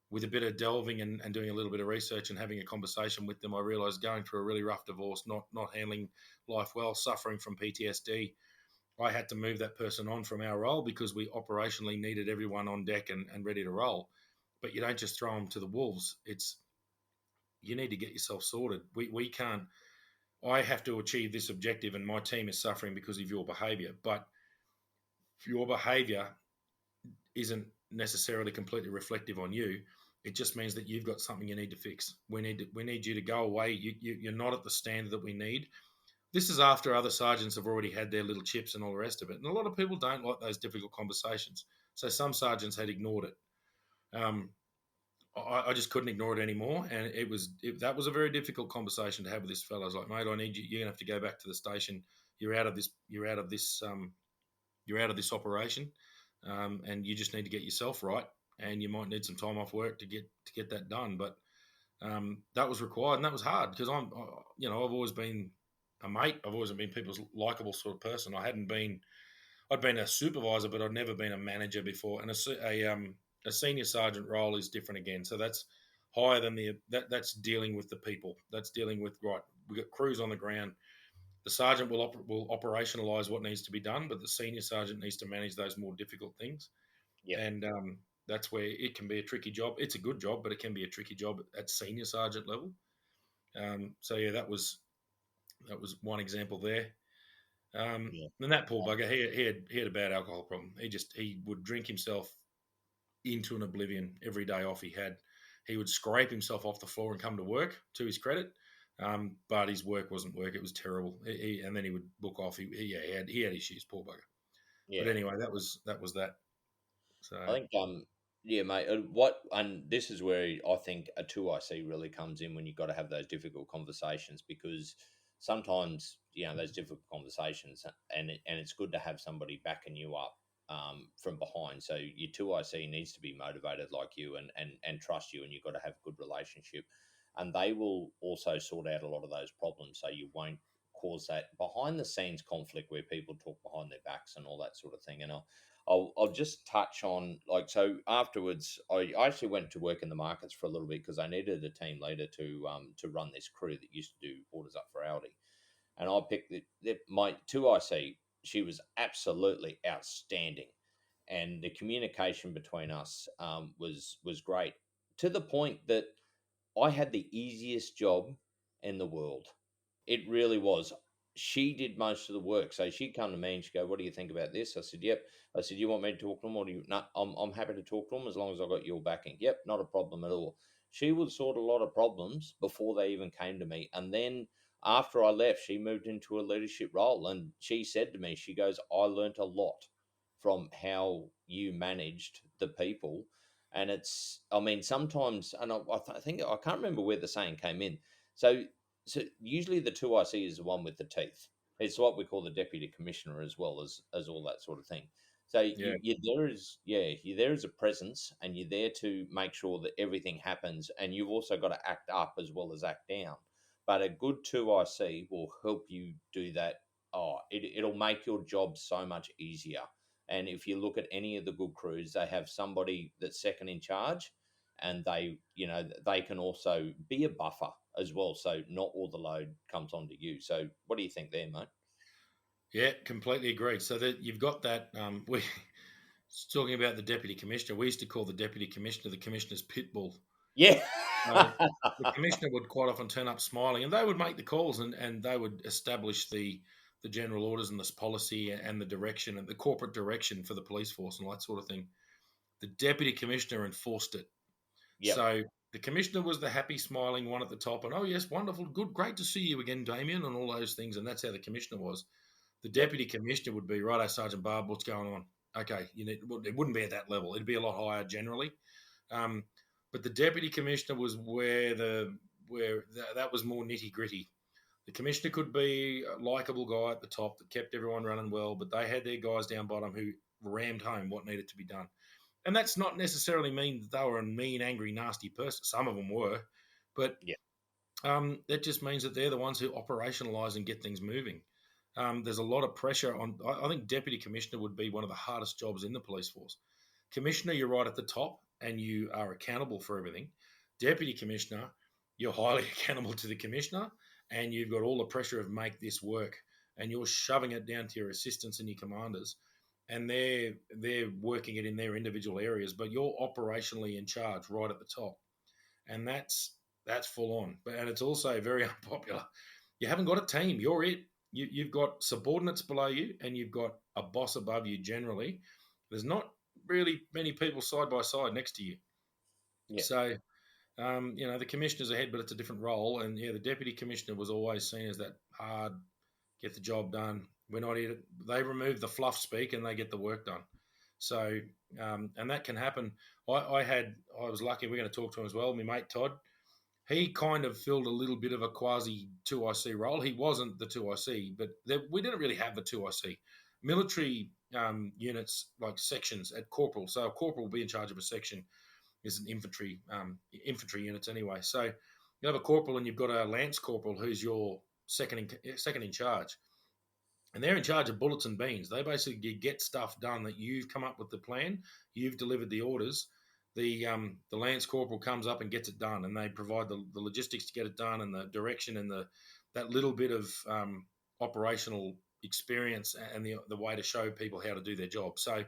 with a bit of delving and doing a little bit of research and having a conversation with them, I realised going through a really rough divorce, not handling life well, suffering from PTSD, I had to move that person on from our role because we operationally needed everyone on deck and ready to roll. But you don't just throw them to the wolves. It's you need to get yourself sorted. We can't. I have to achieve this objective, and my team is suffering because of your behaviour. But your behaviour isn't necessarily completely reflective on you. It just means that you've got something you need to fix. We need you to go away. You're not at the standard that we need. This is after other sergeants have already had their little chips and all the rest of it. And a lot of people don't like those difficult conversations. So some sergeants had ignored it. Um, I just couldn't ignore it anymore, and that was a very difficult conversation to have with this fellow. I was like, mate, I need you. You're gonna have to go back to the station. You're out of this. You're out of this. You're out of this operation, and you just need to get yourself right. And you might need some time off work to get that done. But that was required, and that was hard because I've always been a mate. I've always been people's likable sort of person. I'd been a supervisor, but I'd never been a manager before. And a senior sergeant role is different again. So that's higher than that's dealing with the people. That's dealing with right. We've got crews on the ground. The sergeant will operationalise what needs to be done, but the senior sergeant needs to manage those more difficult things. yeah, And that's where it can be a tricky job. It's a good job, but it can be a tricky job at senior sergeant level. So yeah, that was one example there. yeah, And that poor bugger, he had a bad alcohol problem. He would drink himself into an oblivion every day off he had. He would scrape himself off the floor and come to work, to his credit. But his work wasn't work. It was terrible. And then he would book off. He had issues, poor bugger. But yeah. anyway, that was that. I So think, yeah, mate. What, and this is where I think a two IC really comes in when you've got to have those difficult conversations, because sometimes those difficult conversations, and it's good to have somebody backing you up from behind. So your two IC needs to be motivated like you, and trust you, and you've got to have a good relationship, and they will also sort out a lot of those problems, so you won't cause that behind the scenes conflict where people talk behind their backs and all that sort of thing. And I'll just touch on, like, so afterwards I actually went to work in the markets for a little bit because I needed a team leader to run this crew that used to do orders up for Aldi, and I picked my two IC. She was absolutely outstanding, and the communication between us was great, to the point that I had the easiest job in the world. It really was. She did most of the work. So she'd come to me and she'd go, "What do you think about this?" I said, "Yep." I said, "You want me to talk to them, or do you?" No, I'm happy to talk to them as long as I got your backing. Yep, not a problem at all. She would sort a lot of problems before they even came to me. And then after I left, she moved into a leadership role. And she said to me, she goes, "I learnt a lot from how you managed the people." And it's, I mean, sometimes, and I think, I can't remember where the saying came in. So usually the two IC is the one with the teeth. It's what we call the deputy commissioner, as well as all that sort of thing. So yeah, you're there as, yeah, you're there as a presence, and you're there to make sure that everything happens, and you've also got to act up as well as act down. But a good two IC will help you do that. Oh, it'll make your job so much easier. And if you look at any of the good crews, they have somebody that's second in charge, and they can also be a buffer as well, so not all the load comes onto you. So what do you think there, mate? yeah, completely agreed. So that you've got that. We talking about the deputy commissioner. We used to call the deputy commissioner the commissioner's pit bull. Yeah. So the commissioner would quite often turn up smiling, and they would make the calls, and they would establish the general orders and this policy and the direction and the corporate direction for the police force and all that sort of thing. The deputy commissioner enforced it. Yep. So the commissioner was the happy, smiling one at the top, and oh yes, wonderful, good, great to see you again, Damien, and all those things. And that's how the commissioner was. The Yep. deputy commissioner would be, righto, Sergeant Barb, what's going on? Okay, it wouldn't be at that level. It'd be a lot higher generally. Um, but the deputy commissioner was that was more nitty gritty. The commissioner could be a likable guy at the top that kept everyone running well, but they had their guys down bottom who rammed home what needed to be done. And that's not necessarily mean that they were a mean, angry, nasty person. Some of them were, but Yep. that just means that they're the ones who operationalise and get things moving. There's a lot of pressure on. I think deputy commissioner would be one of the hardest jobs in the police force. Commissioner, you're right at the top, and you are accountable for everything. Deputy commissioner, you're highly accountable to the commissioner, and you've got all the pressure of make this work, and you're shoving it down to your assistants and your commanders, and they're working it in their individual areas, but you're operationally in charge right at the top, and that's full on. But and it's also very unpopular. You haven't got a team. You're it. You've got subordinates below you, and you've got a boss above you. Generally, there's not really many people side by side next to you. Yep. So the commissioner's ahead, but it's a different role. And yeah, the deputy commissioner was always seen as that hard, get the job done. We're not here. They remove the fluff speak and they get the work done. So, and that can happen. I was lucky. We're going to talk to him as well. My mate Todd, he kind of filled a little bit of a quasi 2IC role. He wasn't the 2IC, but we didn't really have the 2IC. Military units, like sections at corporal. So a corporal will be in charge of a section, is an infantry units anyway. So you have a corporal and you've got a lance corporal who's your second in charge, and they're in charge of bullets and beans. They basically get stuff done that you've come up with the plan, you've delivered the orders. The lance corporal comes up and gets it done, and they provide the logistics to get it done and the direction and that little bit of operational experience and the way to show people how to do their job. So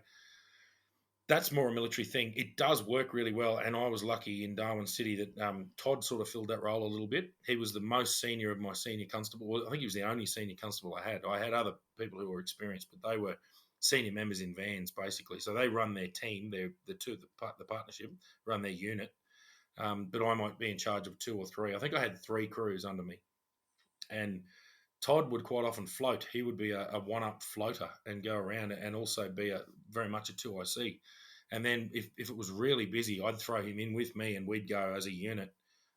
that's more a military thing. It does work really well, and I was lucky in Darwin City that Todd sort of filled that role a little bit. He was the most senior of my senior constable. Well, I think he was the only senior constable I had. I had other people who were experienced, but they were senior members in vans basically. So they run their team. They're the partnership run their unit, but I might be in charge of two or three. I think I had three crews under me, and Todd would quite often float. He would be a one-up floater and go around and also be very much a 2IC. And then if it was really busy, I'd throw him in with me and we'd go as a unit,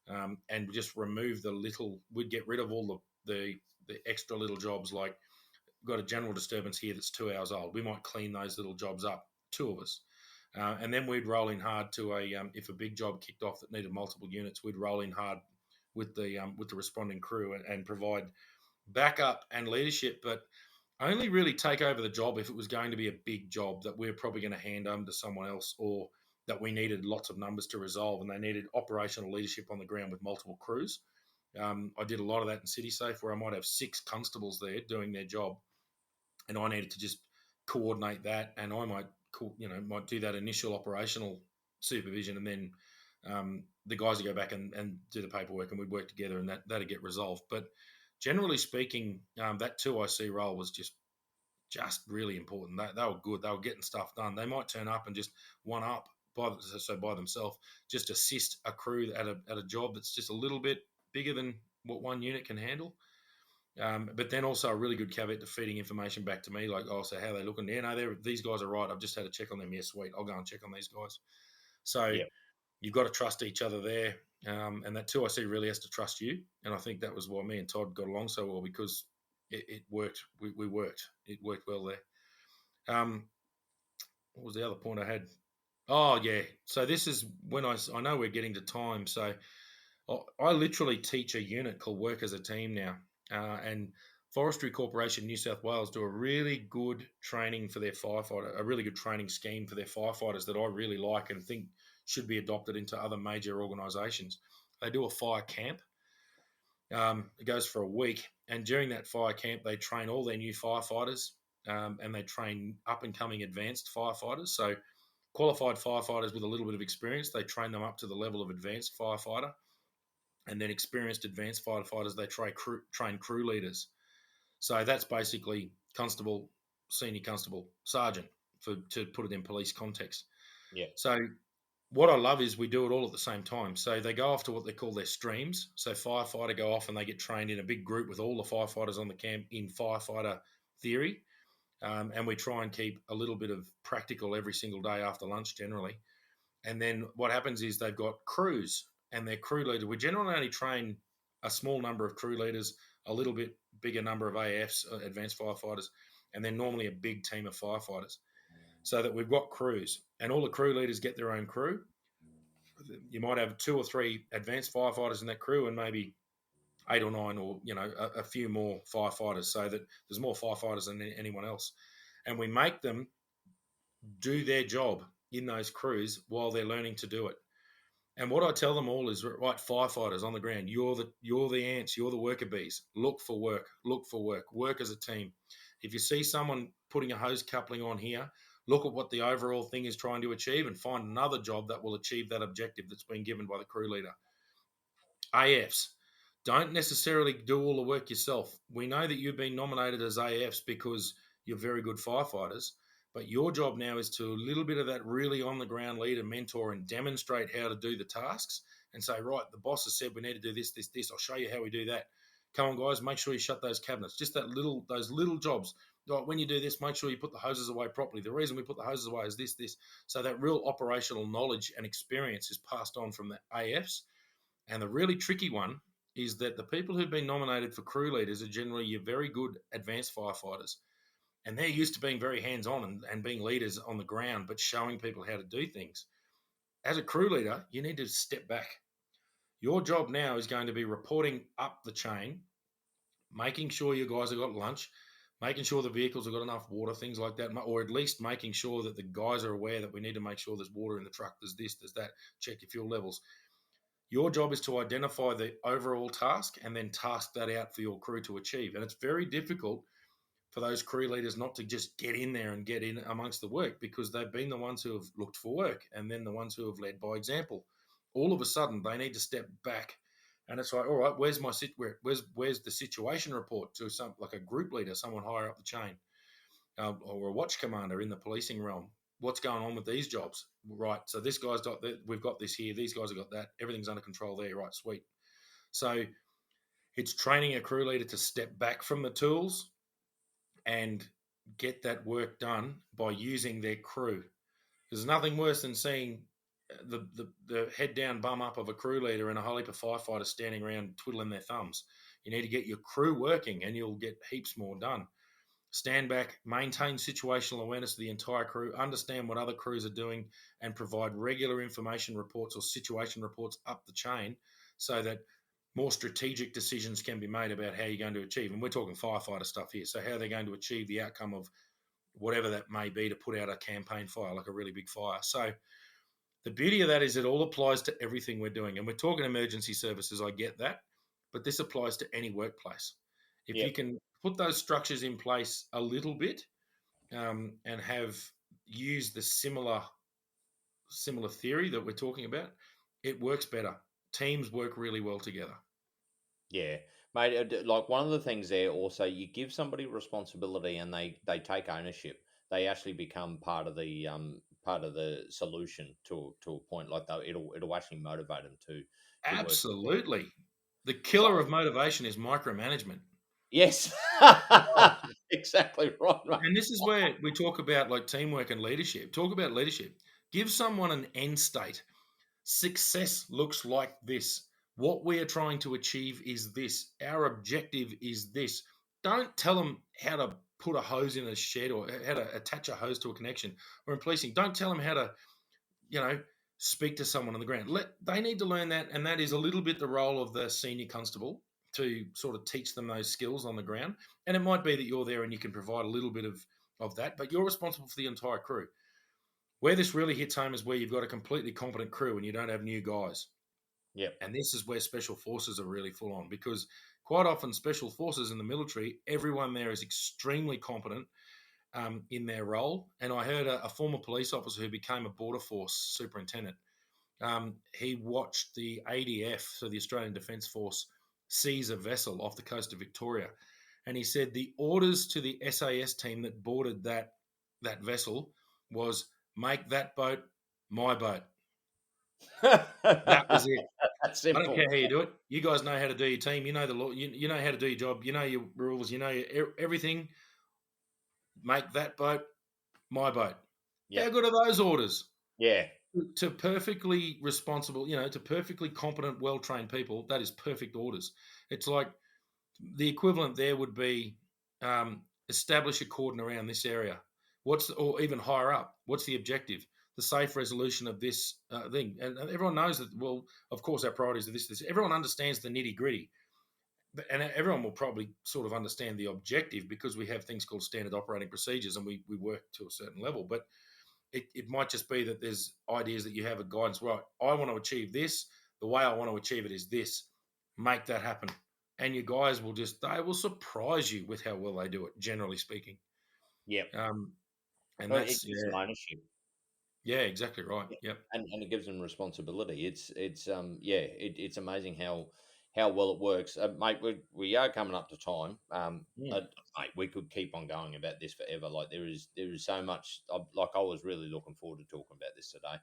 and just remove the little. We'd get rid of all the extra little jobs. Like, we've got a general disturbance here that's 2 hours old. We might clean those little jobs up, two of us. And then we'd roll in hard to if a big job kicked off that needed multiple units, we'd roll in hard with the responding crew and provide backup and leadership, but only really take over the job if it was going to be a big job that we're probably going to hand over to someone else, or that we needed lots of numbers to resolve and they needed operational leadership on the ground with multiple crews. I did a lot of that in City Safe, where I might have 6 constables there doing their job, and I needed to just coordinate that, and I might do that initial operational supervision, and then the guys would go back and do the paperwork, and we'd work together, and that'd get resolved. But generally speaking, that 2IC role was just really important. They were good. They were getting stuff done. They might turn up and just one up by themselves, just assist a crew at a job that's just a little bit bigger than what one unit can handle. But then also a really good caveat to feeding information back to me, like, oh, so how are they looking? Yeah, no, these guys are right. I've just had a check on them. Yeah, sweet. I'll go and check on these guys. So Yep. you've got to trust each other there. And that 2IC really has to trust you. And I think that was why me and Todd got along so well, because it worked. We worked. It worked well there. What was the other point I had? Oh, yeah. So this is when I know we're getting to time. So I literally teach a unit called Work as a Team now. And Forestry Corporation New South Wales do a really good training for their firefighter, a really good training scheme for their firefighters that I really like and think should be adopted into other major organisations. They do a fire camp. It goes for a week, and during that fire camp, they train all their new firefighters, and they train up and coming advanced firefighters. So qualified firefighters with a little bit of experience, they train them up to the level of advanced firefighter, and then experienced advanced firefighters, they train crew leaders. So that's basically constable, senior constable, sergeant, to put it in police context. Yeah. So what I love is we do it all at the same time. So they go off to what they call their streams. So firefighter go off and they get trained in a big group with all the firefighters on the camp in firefighter theory. And we try and keep a little bit of practical every single day after lunch generally. And then what happens is they've got crews and their crew leader. We generally only train a small number of crew leaders, a little bit bigger number of AFs, advanced firefighters, and then normally a big team of firefighters, so that we've got crews and all the crew leaders get their own crew. You might have 2 or 3 advanced firefighters in that crew and maybe 8 or 9, or a few more firefighters, so that there's more firefighters than anyone else. And we make them do their job in those crews while they're learning to do it. And what I tell them all is, right, firefighters on the ground, you're the ants, you're the worker bees. Look for work, work as a team. If you see someone putting a hose coupling on here, look at what the overall thing is trying to achieve and find another job that will achieve that objective that's been given by the crew leader. AFs, don't necessarily do all the work yourself. We know that you've been nominated as AFs because you're very good firefighters, but your job now is to a little bit of that really on the ground leader, mentor, and demonstrate how to do the tasks and say, right, the boss has said we need to do this, this, this. I'll show you how we do that. Come on, guys, make sure you shut those cabinets. Just those little jobs. Like, when you do this, make sure you put the hoses away properly. The reason we put the hoses away is this, this. So that real operational knowledge and experience is passed on from the AFs. And the really tricky one is that the people who've been nominated for crew leaders are generally your very good advanced firefighters. And they're used to being very hands on and being leaders on the ground, but showing people how to do things. As a crew leader, you need to step back. Your job now is going to be reporting up the chain, making sure you guys have got lunch, making sure the vehicles have got enough water, things like that, or at least making sure that the guys are aware that we need to make sure there's water in the truck, there's this, there's that, check your fuel levels. Your job is to identify the overall task and then task that out for your crew to achieve. And it's very difficult for those crew leaders not to just get in there and get in amongst the work, because they've been the ones who have looked for work and then the ones who have led by example. All of a sudden, they need to step back, and it's like, all right, where's the situation report to some, like a group leader, someone higher up the chain, or a watch commander in the policing realm. What's going on with these jobs? Right. So this guy's got we've got this here. These guys have got that. Everything's under control there. Right. Sweet. So it's training a crew leader to step back from the tools and get that work done by using their crew. There's nothing worse than seeing the head down bum up of a crew leader and a whole heap of firefighters standing around twiddling their thumbs. You need to get your crew working, and you'll get heaps more done. Stand back, maintain situational awareness of the entire crew, understand what other crews are doing, and provide regular information reports or situation reports up the chain so that more strategic decisions can be made about how you're going to achieve. And we're talking firefighter stuff here. So, how they're going to achieve the outcome of whatever that may be to put out a campaign fire, like a really big fire. So, the beauty of that is it all applies to everything we're doing. And we're talking emergency services, I get that, but this applies to any workplace. If you Yep. can put those structures in place a little bit, and have used the similar theory that we're talking about, it works better. Teams work really well together. Yeah, mate. Like one of the things there, also, you give somebody responsibility and they take ownership. They actually become part of the solution to a point. Like it'll actually motivate them to work with you. Absolutely. The So killer of motivation is micromanagement. yes, Oh, exactly right, mate. and this is where we talk about like teamwork and leadership. Talk about leadership. Give someone an end state. Success looks like this. What we are trying to achieve is this. Our objective is this. Don't tell them how to put a hose in a shed or how to attach a hose to a connection. Or in policing, don't tell them how to, you know, speak to someone on the ground. They need to learn that, and that is a little bit the role of the senior constable to sort of teach them those skills on the ground. And it might be that you're there and you can provide a little bit of that, but you're responsible for the entire crew. Where this really hits home is where you've got a completely competent crew and you don't have new guys. Yep. And this is where special forces are really full on, because quite often special forces in the military, everyone there is extremely competent in their role. And I heard a former police officer who became a border force superintendent. He watched the ADF, so the Australian Defence Force, seize a vessel off the coast of Victoria. And he said the orders to the SAS team that boarded that vessel was make that boat my boat. That was it. I don't care Simple. how you do it. You guys know how to do your team. You know the law. You know how to do your job. You know your rules. You know everything. Make that boat my boat. How Yep. good are those orders? Yeah. To perfectly responsible, to perfectly competent, well trained people, that is perfect orders. It's like the equivalent there would be establish a cordon around this area. Or even higher up? What's the objective? The safe resolution of this thing. And everyone knows that. Well, of course, our priorities are this. Everyone understands the nitty gritty, and everyone will probably sort of understand the objective because we have things called standard operating procedures, and we work to a certain level. But it might just be that there's ideas that you have a guidance, right? I want to achieve this. The way I want to achieve it is this. Make that happen. And your guys they will surprise you with how well they do it, generally speaking. Yep. Um, and Well, it that's, gives them yeah, ownership. yeah, exactly right. Yeah, Yep. and it gives them responsibility. It's yeah, it's amazing how well it works, mate. We are coming up to time. Mm. Mate, we could keep on going about this forever. Like there is so much. Like I was really looking forward to talking about this today,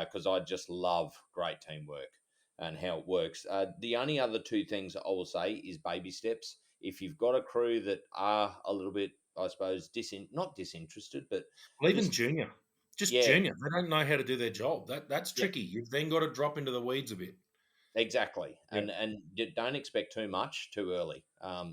because I just love great teamwork and how it works. The only other two things I will say is baby steps. If you've got a crew that are a little bit, I suppose, not disinterested, but Well, even just junior, just yeah, junior, they don't know how to do their job. That's yeah. tricky. You've then got to drop into the weeds a bit. Exactly, Yeah. and you don't expect too much too early.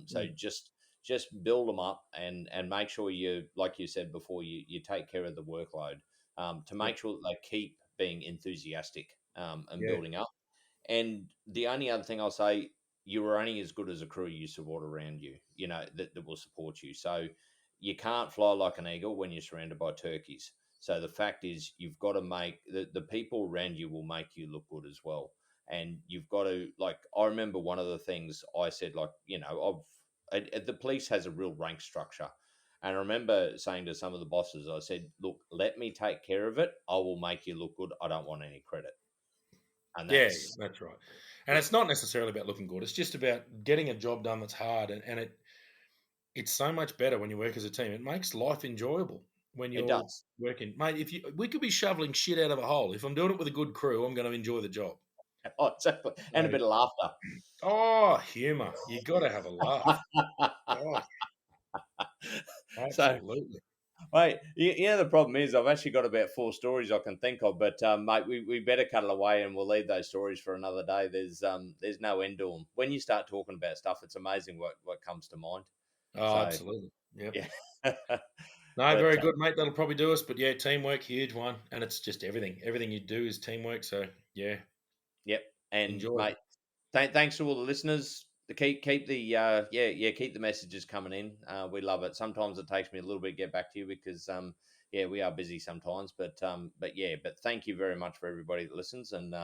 So Mm. just build them up and make sure you, like you said before, you take care of the workload, to Yeah. make sure that they keep being enthusiastic, and Yeah. building up. And the only other thing I'll say, you are only as good as a crew you support around you, that will support you. So you can't fly like an eagle when you're surrounded by turkeys. So the fact is, you've got to make the people around you will make you look good as well. And you've got to, like, I remember one of the things I said, like, the police has a real rank structure. And I remember saying to some of the bosses, I said, look, let me take care of it. I will make you look good. I don't want any credit. And Yeah, that's, that's right. And yeah, it's not necessarily about looking good. It's just about getting a job done that's hard, and it's so much better when you work as a team. It makes life enjoyable when it you're does. working. Mate, if we could be shoveling shit out of a hole. If I'm doing it with a good crew, I'm going to enjoy the job. Oh, exactly. And a So, bit of laughter. oh, humor. You got to have a laugh. Oh, So, absolutely. Mate, you know the problem is I've actually got about 4 stories I can think of, but mate, we better cut it away and we'll leave those stories for another day. There's no end to them. When you start talking about stuff, it's amazing what comes to mind. Oh, So absolutely. Yep. yeah, No, but very good, mate. That'll probably do us. But yeah, teamwork, huge one. And it's just everything. Everything you do is teamwork. So yeah, yep, and enjoy. mate, thanks to all the listeners. To keep the keep the messages coming in. We love it. Sometimes it takes me a little bit to get back to you because we are busy sometimes. But thank you very much for everybody that listens, and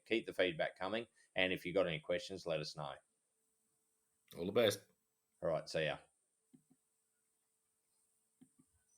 keep the feedback coming. And if you got any questions, let us know. All the best. All right, see ya.